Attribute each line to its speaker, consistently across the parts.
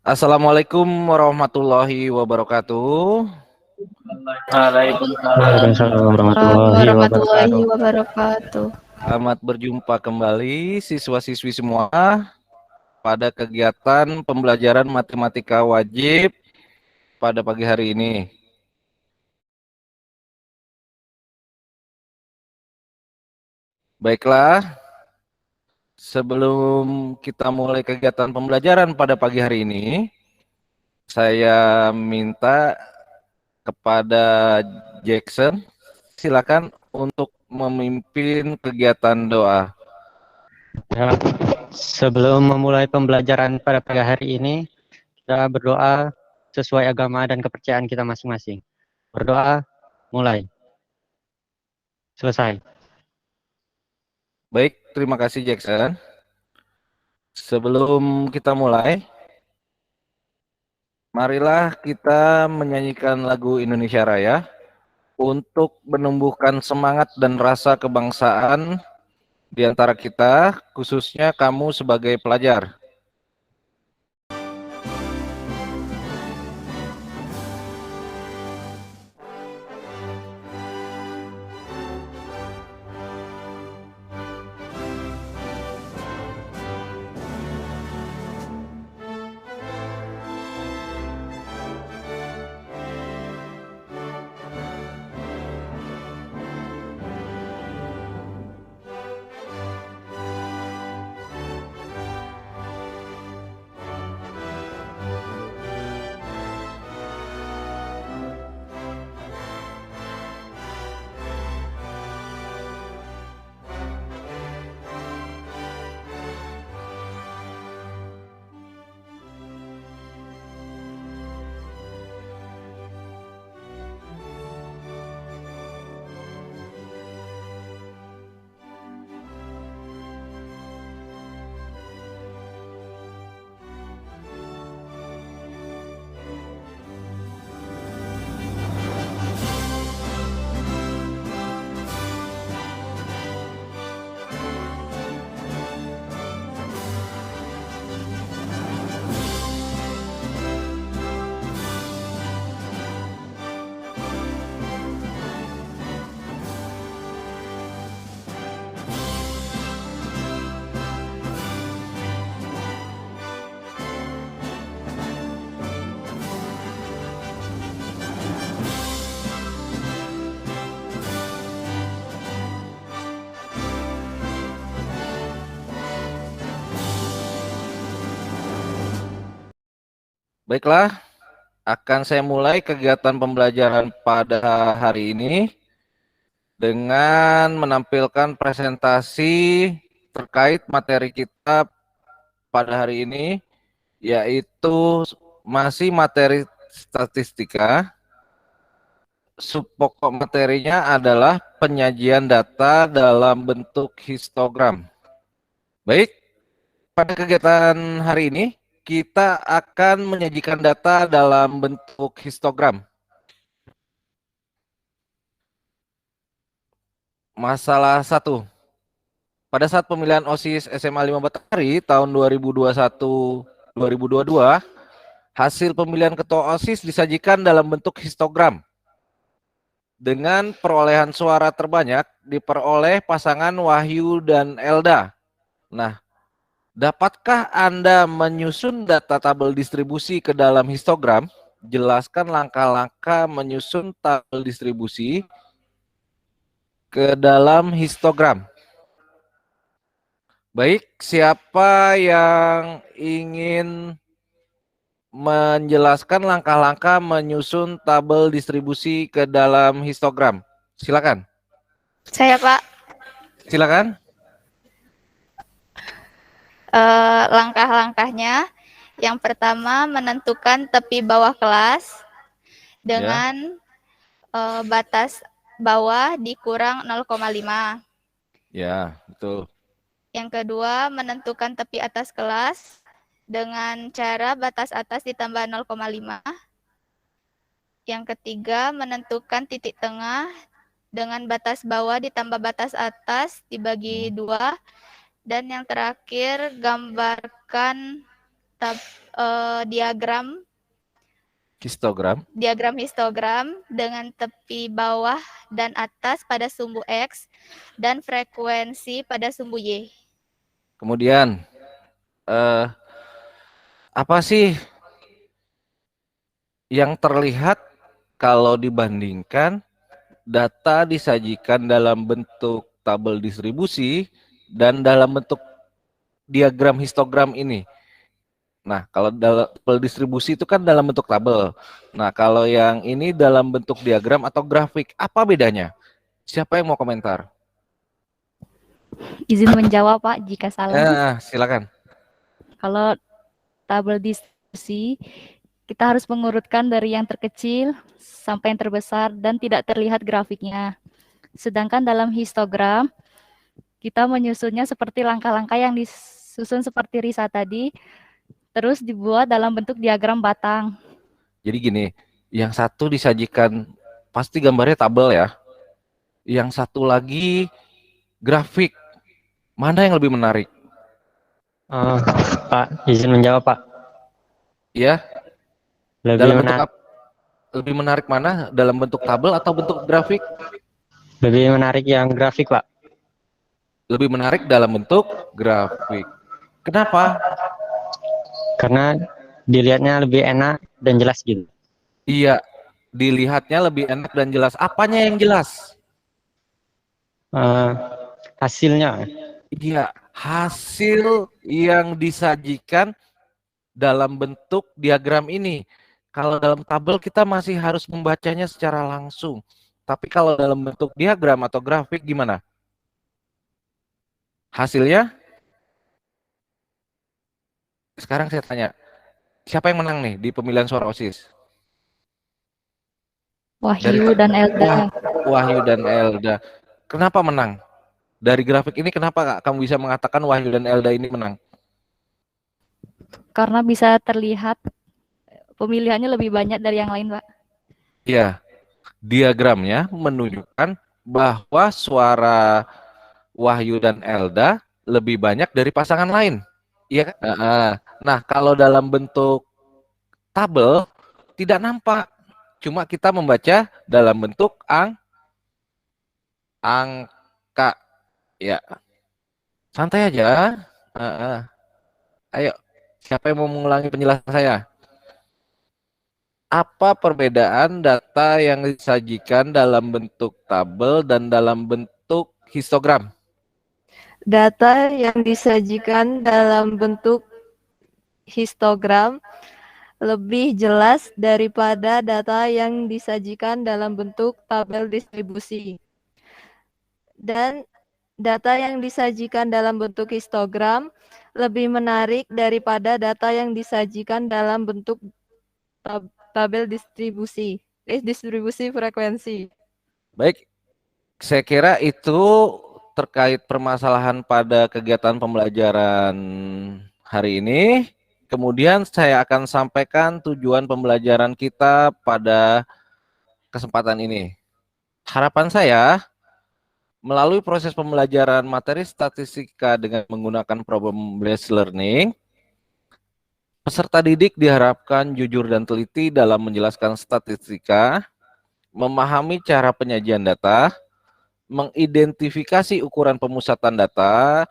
Speaker 1: Assalamualaikum warahmatullahi wabarakatuh.
Speaker 2: Waalaikumsalam warahmatullahi
Speaker 3: warahmatullahi
Speaker 2: wabarakatuh.
Speaker 3: wabarakatuh.
Speaker 1: Selamat berjumpa kembali siswa-siswi semua pada kegiatan pembelajaran matematika wajib pada pagi hari ini. Baiklah, sebelum kita mulai kegiatan pembelajaran pada pagi hari ini, saya minta kepada Jackson, silakan untuk memimpin kegiatan doa.
Speaker 2: Ya, sebelum memulai pembelajaran pada pagi hari ini, kita berdoa sesuai agama dan kepercayaan kita masing-masing. Berdoa, mulai. Selesai.
Speaker 1: Baik, terima kasih Jackson. Sebelum kita mulai, marilah kita menyanyikan lagu Indonesia Raya untuk menumbuhkan semangat dan rasa kebangsaan di antara kita, khususnya kamu sebagai pelajar. Baiklah, akan saya mulai kegiatan pembelajaran pada hari ini dengan menampilkan presentasi terkait materi kita pada hari ini, yaitu masih materi statistika. Subpokok materinya adalah penyajian data dalam bentuk histogram. Baik, pada kegiatan hari ini kita akan menyajikan data dalam bentuk histogram. Masalah 1. Pada saat pemilihan OSIS SMA 5 Batari tahun 2021-2022, hasil pemilihan ketua OSIS disajikan dalam bentuk histogram. Dengan perolehan suara terbanyak diperoleh pasangan Wahyu dan Elda. Nah, dapatkah Anda menyusun data tabel distribusi ke dalam histogram? Jelaskan langkah-langkah menyusun tabel distribusi ke dalam histogram. Baik, siapa yang ingin menjelaskan langkah-langkah menyusun tabel distribusi ke dalam histogram? Silakan.
Speaker 3: Saya Pak,
Speaker 1: Silakan.
Speaker 3: langkah-langkahnya yang pertama menentukan tepi bawah kelas dengan batas bawah dikurang 0,5.
Speaker 1: Ya, betul.
Speaker 3: Yang kedua menentukan tepi atas kelas dengan cara batas atas ditambah 0,5. Yang ketiga menentukan titik tengah dengan batas bawah ditambah batas atas dibagi 2. Dan yang terakhir, gambarkan diagram
Speaker 1: Histogram.
Speaker 3: histogram dengan tepi bawah dan atas pada sumbu X dan frekuensi pada sumbu Y.
Speaker 1: Kemudian apa sih yang terlihat kalau dibandingkan data disajikan dalam bentuk tabel distribusi dan dalam bentuk diagram histogram ini? Nah, kalau dalam tabel distribusi itu kan dalam bentuk tabel. Nah, kalau yang ini dalam bentuk diagram atau grafik, apa bedanya? Siapa yang mau komentar?
Speaker 4: Izin menjawab, Pak, jika salah.
Speaker 1: Silakan.
Speaker 4: Kalau tabel distribusi, kita harus mengurutkan dari yang terkecil sampai yang terbesar dan tidak terlihat grafiknya. Sedangkan dalam histogram, kita menyusunnya seperti langkah-langkah yang disusun seperti Risa tadi, terus dibuat dalam bentuk diagram batang.
Speaker 1: Jadi gini, yang satu disajikan pasti gambarnya tabel ya. Yang satu lagi grafik. Mana yang lebih menarik?
Speaker 2: Pak, izin menjawab, Pak.
Speaker 1: Ya.
Speaker 2: Lebih
Speaker 1: lebih menarik mana? Dalam bentuk tabel atau bentuk grafik?
Speaker 2: Lebih menarik yang grafik, Pak.
Speaker 1: Lebih menarik dalam bentuk grafik. Kenapa?
Speaker 2: Karena dilihatnya lebih enak dan jelas gitu.
Speaker 1: Iya, dilihatnya lebih enak dan jelas. Apanya yang jelas?
Speaker 2: Hasilnya.
Speaker 1: Iya, hasil yang disajikan dalam bentuk diagram ini. Kalau dalam tabel kita masih harus membacanya secara langsung. Tapi kalau dalam bentuk diagram atau grafik gimana? Hasilnya? Sekarang saya tanya, siapa yang menang nih di pemilihan suara OSIS?
Speaker 4: Wahyu dan Elda.
Speaker 1: Wahyu dan Elda. Kenapa menang? Dari grafik ini kenapa kamu bisa mengatakan Wahyu dan Elda ini menang?
Speaker 4: Karena bisa terlihat pemilihannya lebih banyak dari yang lain, Pak.
Speaker 1: Iya, diagramnya menunjukkan bahwa suara Wahyu dan Elda lebih banyak dari pasangan lain. Iya kan? Nah, kalau dalam bentuk tabel tidak nampak. Cuma kita membaca dalam bentuk angka. Ya, santai aja. Ayo, siapa yang mau mengulangi penjelasan saya? Apa perbedaan data yang disajikan dalam bentuk tabel dan dalam bentuk histogram?
Speaker 5: Data yang disajikan dalam bentuk histogram lebih jelas daripada data yang disajikan dalam bentuk tabel distribusi. Dan data yang disajikan dalam bentuk histogram lebih menarik daripada data yang disajikan dalam bentuk tabel distribusi frekuensi.
Speaker 1: Baik, saya kira itu terkait permasalahan pada kegiatan pembelajaran hari ini. Kemudian saya akan sampaikan tujuan pembelajaran kita pada kesempatan ini. Harapan saya, melalui proses pembelajaran materi statistika dengan menggunakan problem-based learning, peserta didik diharapkan jujur dan teliti dalam menjelaskan statistika, memahami cara penyajian data, mengidentifikasi ukuran pemusatan data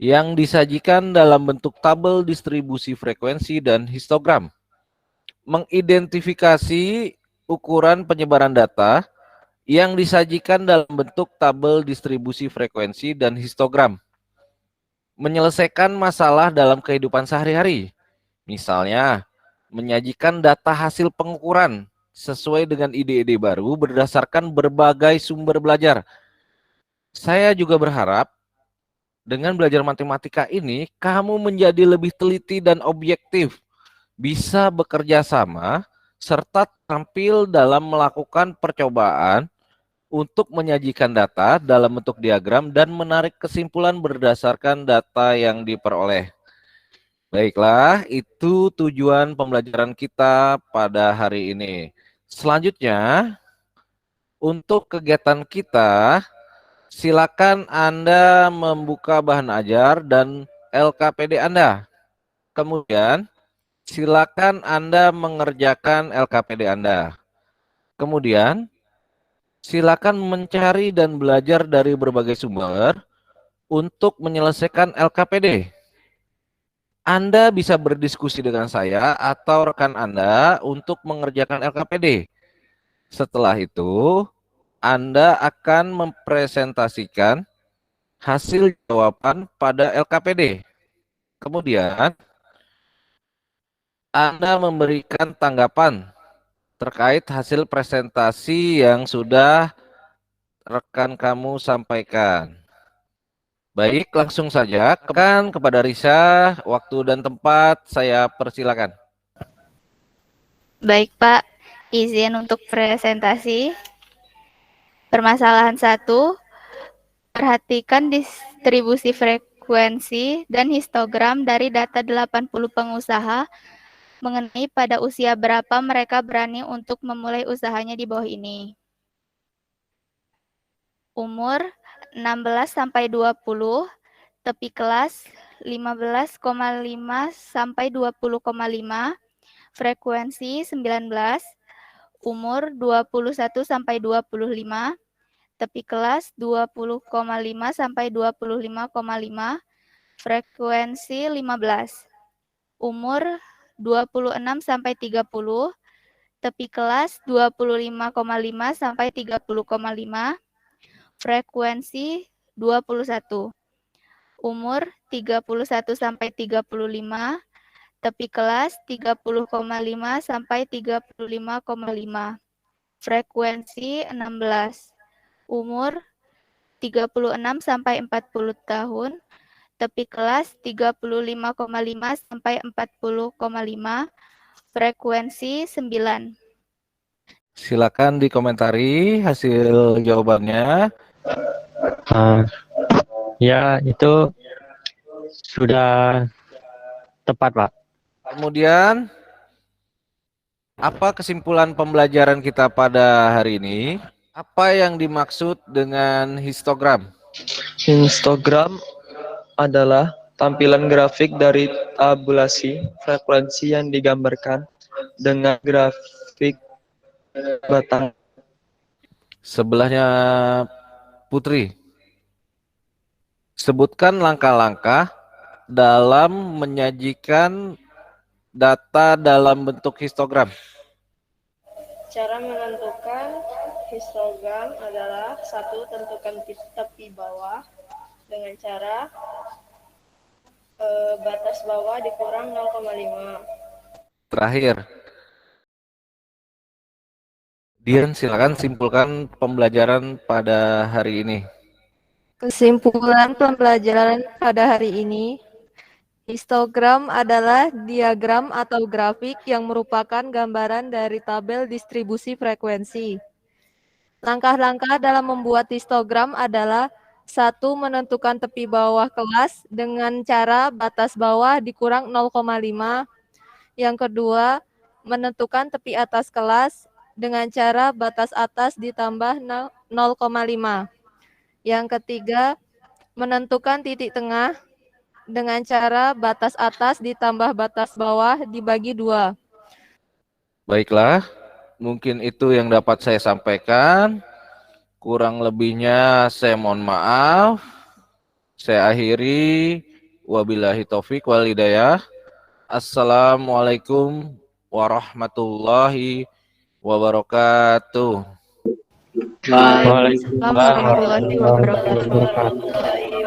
Speaker 1: yang disajikan dalam bentuk tabel distribusi frekuensi dan histogram, mengidentifikasi ukuran penyebaran data yang disajikan dalam bentuk tabel distribusi frekuensi dan histogram, menyelesaikan masalah dalam kehidupan sehari-hari, misalnya menyajikan data hasil pengukuran sesuai dengan ide-ide baru berdasarkan berbagai sumber belajar. Saya juga berharap dengan belajar matematika ini, kamu menjadi lebih teliti dan objektif, bisa bekerja sama, serta tampil dalam melakukan percobaan untuk menyajikan data dalam bentuk diagram dan menarik kesimpulan berdasarkan data yang diperoleh. Baiklah, itu tujuan pembelajaran kita pada hari ini. Selanjutnya, untuk kegiatan kita, silakan Anda membuka bahan ajar dan LKPD Anda. Kemudian silakan Anda mengerjakan LKPD Anda. Kemudian silakan mencari dan belajar dari berbagai sumber untuk menyelesaikan LKPD. Anda bisa berdiskusi dengan saya atau rekan Anda untuk mengerjakan LKPD. Setelah itu, Anda akan mempresentasikan hasil jawaban pada LKPD. Kemudian, Anda memberikan tanggapan terkait hasil presentasi yang sudah rekan kamu sampaikan. Baik, langsung saja kepada Risa, waktu dan tempat saya persilakan.
Speaker 3: Baik, Pak. Izin untuk presentasi. Permasalahan 1. Perhatikan distribusi frekuensi dan histogram dari data 80 pengusaha mengenai pada usia berapa mereka berani untuk memulai usahanya di bawah ini. Umur 16-20, tepi kelas 15,5 sampai 20,5, frekuensi 19, umur 21 sampai 25, tepi kelas 20,5 sampai 25,5, frekuensi 15, umur 26 sampai 30, tepi kelas 25,5 sampai 30,5, frekuensi 21, umur 31 sampai 35, tepi kelas 30,5 sampai 35,5, frekuensi 16, umur 36 sampai 40 tahun, tepi kelas 35,5 sampai 40,5, frekuensi 9.
Speaker 1: Silakan dikomentari hasil jawabannya.
Speaker 2: Ya, itu sudah tepat, Pak.
Speaker 1: Kemudian, apa kesimpulan pembelajaran kita pada hari ini? Apa yang dimaksud dengan histogram?
Speaker 6: Histogram adalah tampilan grafik dari tabulasi frekuensi yang digambarkan dengan grafik batang.
Speaker 1: Sebelahnya Putri. Sebutkan langkah-langkah dalam menyajikan data dalam bentuk histogram.
Speaker 7: Cara menentukan histogram adalah 1. Tentukan tepi bawah dengan cara batas bawah dikurang 0,5.
Speaker 1: Terakhir, Dian, silakan simpulkan pembelajaran pada hari ini.
Speaker 5: Kesimpulan pembelajaran pada hari ini, histogram adalah diagram atau grafik yang merupakan gambaran dari tabel distribusi frekuensi. Langkah-langkah dalam membuat histogram adalah 1. Menentukan tepi bawah kelas dengan cara batas bawah dikurang 0,5. Yang kedua, menentukan tepi atas kelas dengan cara batas atas ditambah 0,5. Yang ketiga, menentukan titik tengah dengan cara batas atas ditambah batas bawah dibagi 2.
Speaker 1: Baiklah, mungkin itu yang dapat saya sampaikan. Kurang lebihnya saya mohon maaf. Saya akhiri. Wabillahi taufik wal hidayah. Assalamualaikum warahmatullahi wabarakatuh.
Speaker 2: Waalaikumsalam
Speaker 3: Warahmatullahi wabarakatuh.
Speaker 2: warahmatullahi wabarakatuh.